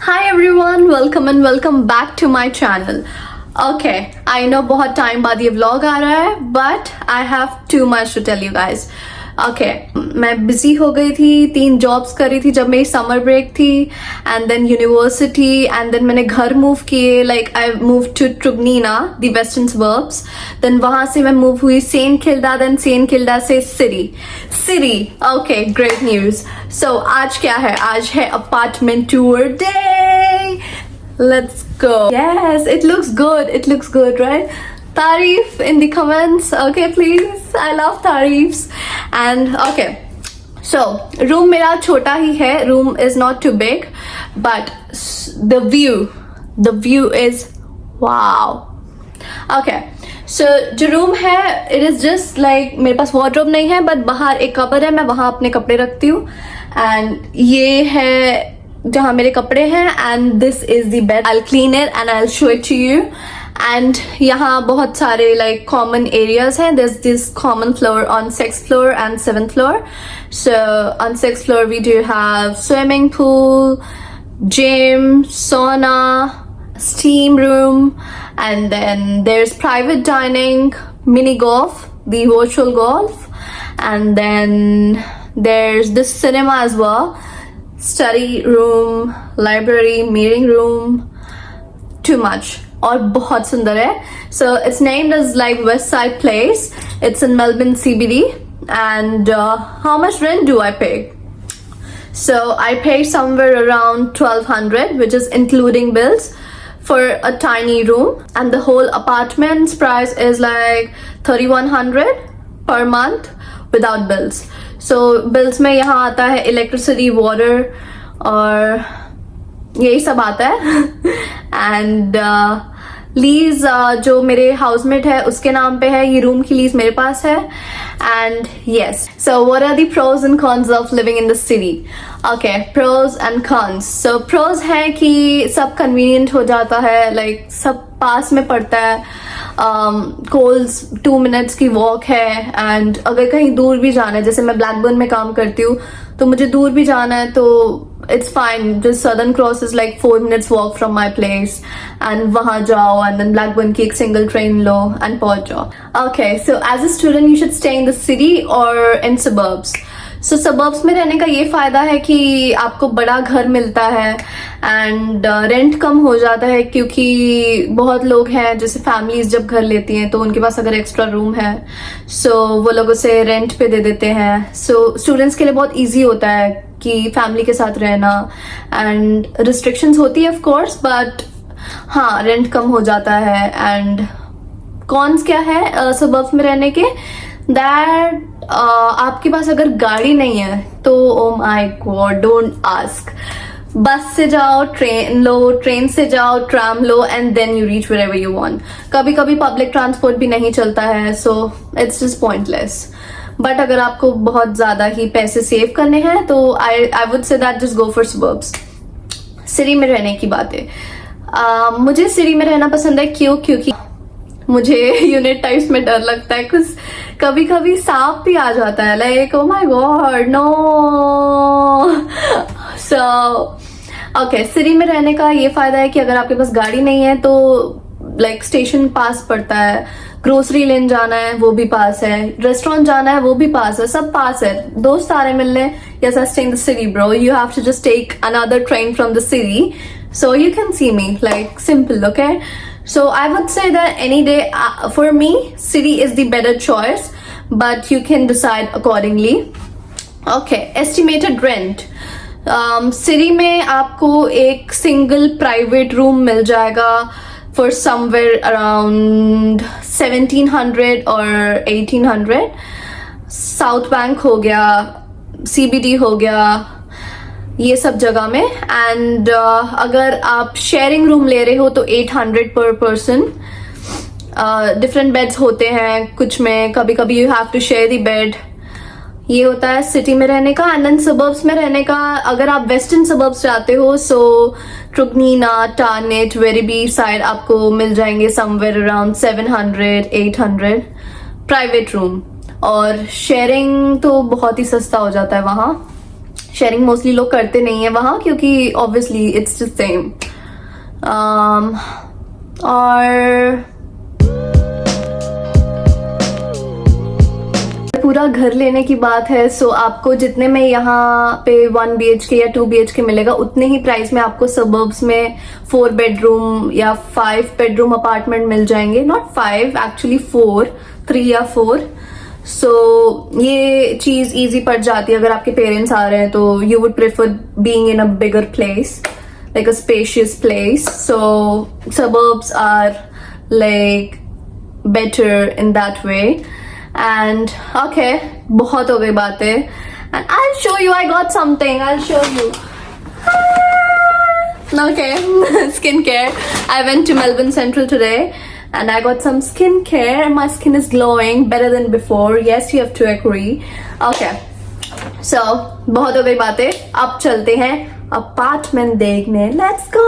Hi everyone, welcome and welcome back to my channel. Okay, I know बहुत time बाद ये vlog आ रहा है, but I have too much to tell you guys. Okay, मैं busy हो गई थी, 3 जॉब्स कर रही थी जब मेरी समर ब्रेक थी, and then university, and then मैंने घर मूव किए, like I move to Truganina, the western suburbs. Then वहां से मैं मूव हुई Saint Kilda, then Saint Kilda से city. Okay, great news. So आज क्या है? आज है apartment tour day. Let's go. Yes, it looks good. It looks good, right? Tarif in the comments. Okay, please. I love tarifs. And okay. So, room मेरा छोटा ही है. Room is not too big, but the view is wow. Okay. So, जो room है, it is just like मेरे पास wardrobe नहीं है, but बाहर एक कबर्ड है, मैं वहाँ अपने कपड़े रखती हूँ. And ये है जहाँ मेरे कपड़े हैं, and this is the bed. I clean it and I show it to you. And यहाँ बहुत सारे लाइक कॉमन एरियाज हैं. This common floor on 6th floor and 7th floor. So on 6th floor we do have swimming pool, gym, sauna, steam room, and then there's private dining, mini golf, the virtual golf, and then there's this cinema as well. Study room, library, meeting room, too much. और बहुत सुंदर है. So it's named as like West Side Place. It's in Melbourne CBD. And how much rent do I pay? So I pay somewhere around 1200, which is including bills, for a tiny room. And the whole apartment's price is like 3100 per month without bills. So bills में यहाँ आता है electricity, water और यही सब आता है. And lease जो मेरे हाउसमेट है उसके नाम पे है. ये रूम की लीज मेरे पास है. And yes, so what are the pros and cons of living in the city? Okay, pros and cons. So pros है कि सब कन्वीनियंट हो जाता है, लाइक सब पास में पड़ता है. कोल्स 2 minutes की वॉक है. एंड अगर कहीं दूर भी जाना है, जैसे मैं ब्लैकबर्न में काम करती हूँ, तो मुझे दूर भी जाना है तो it's fine. Just southern cross is like 4 minutes walk from my place, and वहां जाओ एंड देन ब्लैकबर्न की एक सिंगल ट्रेन लो एंड पहुंच जाओ. Okay, so as a student you should stay in the city और in suburbs. So suburbs में रहने का ये फायदा है कि आपको बड़ा घर मिलता है एंड रेंट कम हो जाता है, क्योंकि बहुत लोग हैं जैसे फैमिलीज जब घर लेती हैं तो उनके पास अगर एक्स्ट्रा रूम है सो वो लोग उसे रेंट पे दे देते हैं. सो स्टूडेंट्स के लिए बहुत इजी होता है कि फैमिली के साथ रहना. एंड रिस्ट्रिक्शंस होती है ऑफ कोर्स, बट हाँ, रेंट कम हो जाता है. एंड कॉन्स क्या है सबर्ब्स में रहने के? दैट आपके पास अगर गाड़ी नहीं है तो oh my God, don't ask. Bus से जाओ, ट्रेन लो, ट्रेन से जाओ, ट्राम लो, and then you reach wherever you want. कभी कभी पब्लिक ट्रांसपोर्ट भी नहीं चलता है, so it's just pointless. But अगर आपको बहुत ज्यादा ही पैसे सेव करने हैं तो I would say that just go for suburbs. City में रहने की बात है. मुझे सिटी में रहना पसंद है. क्योंकि मुझे यूनिट टाइप्स में डर लगता है, कुछ कभी कभी सांप भी आ जाता है. Like oh my God, no. So okay, city में रहने का ये फायदा है कि अगर आपके पास गाड़ी नहीं है तो लाइक स्टेशन पास पड़ता है, ग्रोसरी लेने जाना है वो भी पास है, रेस्टोरेंट जाना है वो भी पास है, सब पास है. दोस्त सारे मिलने, yes I stay in the city bro, you have to just take another train from the city so you can see me, like simple. Okay, so I would say that any day for me city is the better choice, but you can decide accordingly. Okay, estimated rent. City में आपको एक single private room मिल जाएगा for somewhere around 1700 or 1800. South bank हो गया, CBD हो गया, ये सब जगह में. एंड अगर आप शेयरिंग रूम ले रहे हो तो 800 पर पर्सन. डिफरेंट बेड्स होते हैं कुछ में, कभी कभी you have to share the bed. ये होता है सिटी में रहने का. एंड देन सबर्ब्स में रहने का, अगर आप वेस्टर्न सबर्ब्स जाते हो सो ट्रुगनीना, टार्नेट, वेरीबी साइड आपको मिल जाएंगे समवेयर अराउंड 700 800 प्राइवेट रूम. और शेयरिंग तो बहुत ही सस्ता हो जाता है वहाँ. शेयरिंग मोस्टली लोग करते नहीं है वहाँ, क्योंकि ऑब्वियसली इट्स द सेम। और पूरा घर लेने की बात है, सो आपको जितने में यहाँ पे 1 BHK या 2 BHK मिलेगा उतने ही प्राइस में आपको सबर्ब्स में 4 बेडरूम या 5 बेडरूम अपार्टमेंट मिल जाएंगे। नॉट 5, एक्चुअली 4, 3 या 4। सो ये चीज इजी पड़ जाती है अगर आपके पेरेंट्स आ रहे हैं तो you would prefer being in a bigger place, like a spacious place. So suburbs are like better in that way. And okay, बहुत हो गई बातें, and I'll show you, I got something, I'll show you. Okay, skincare. I went to Melbourne Central today and I got some skincare. My skin is glowing better than before. Yes, you have to agree. Okay, so बहुत हो गई बातें, अब चलते हैं apartment देखने। Let's go.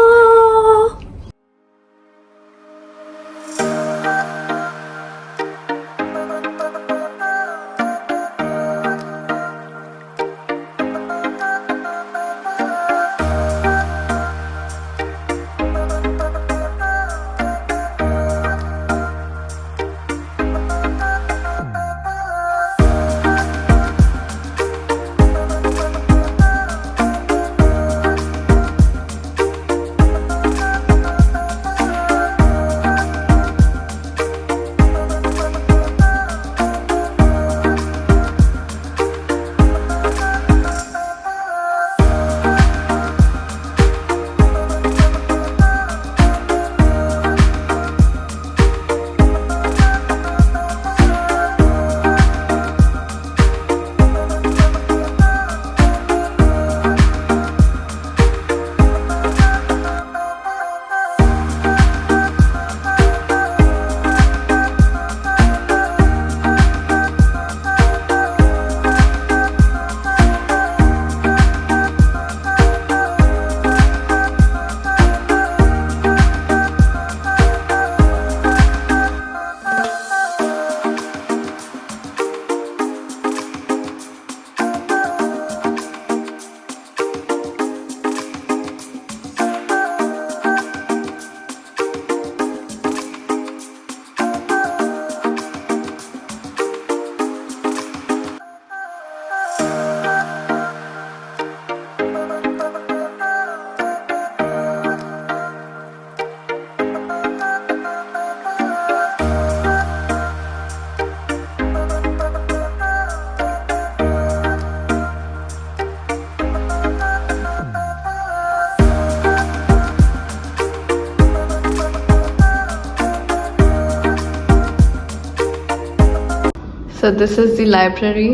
So this is the library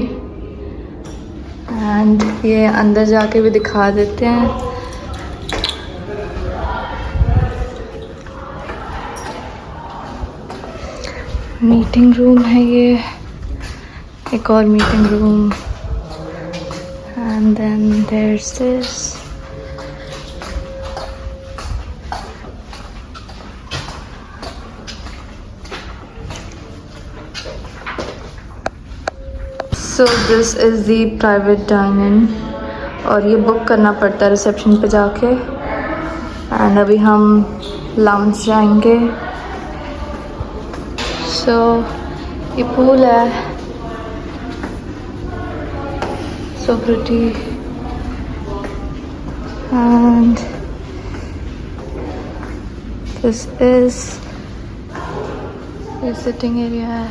and ये अंदर जाके भी दिखा देते हैं। मीटिंग रूम है ये, एक और meeting room, and then there's this. So this is the private dining और ये बुक करना पड़ता है रिसेप्शन पे जाके। एंड अभी हम लाउंज जाएंगे। सो ये पूल है, so pretty, and this is the sitting area.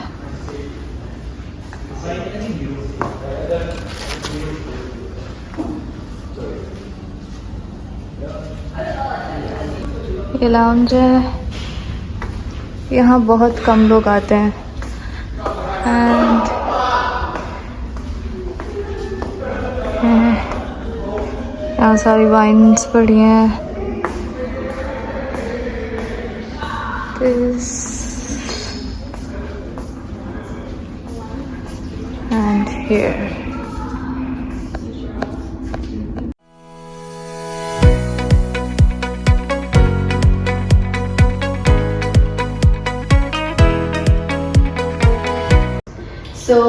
ये लाउंज है, यहाँ बहुत कम लोग आते हैं। एंड यहाँ सारी वाइन्स पड़ी हैं। एंड हियर सो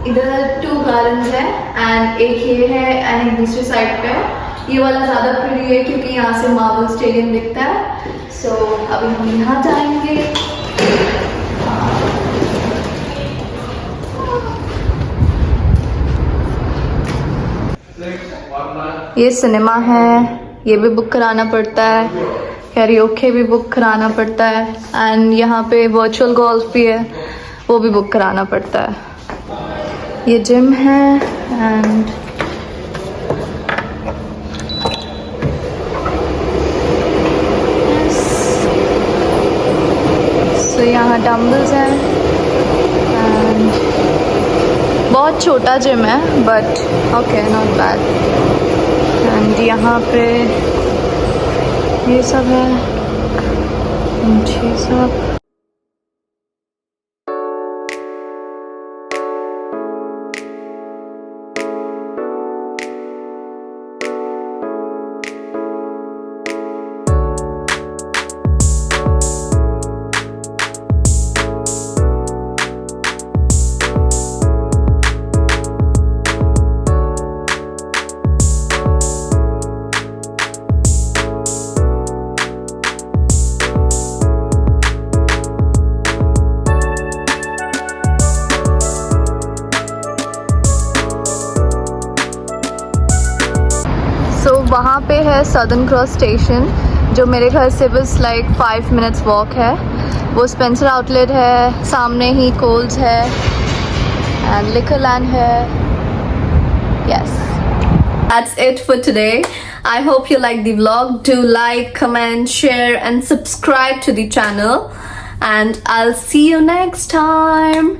इधर 2 गार्डन्स है एंड एक ये है एंड एक दूसरी साइड पे है। ये वाला ज़्यादा प्रिटी है क्योंकि यहाँ से मार्बल स्टेडियम दिखता है। सो अभी हम यहाँ जाएंगे। ये सिनेमा है, ये भी बुक कराना पड़ता है। कैरियोके भी बुक कराना पड़ता है एंड यहाँ पे वर्चुअल गोल्फ भी है, वो भी बुक कराना पड़ता है। ये जिम है एंड सो यहाँ डम्बल्स हैं एंड बहुत छोटा जिम है but okay not bad. And यहाँ पे ये सब है, ये सब। सो वहाँ पे है सदर्न क्रॉस स्टेशन, जो मेरे घर से बस लाइक 5 मिनट्स वॉक है। वो स्पेंसर आउटलेट है, सामने ही कोल्स है एंड लिकरलैंड है। Yes, that's it for today. I hope you like the vlog. Do like, comment, share and subscribe to the channel and I'll see you next time.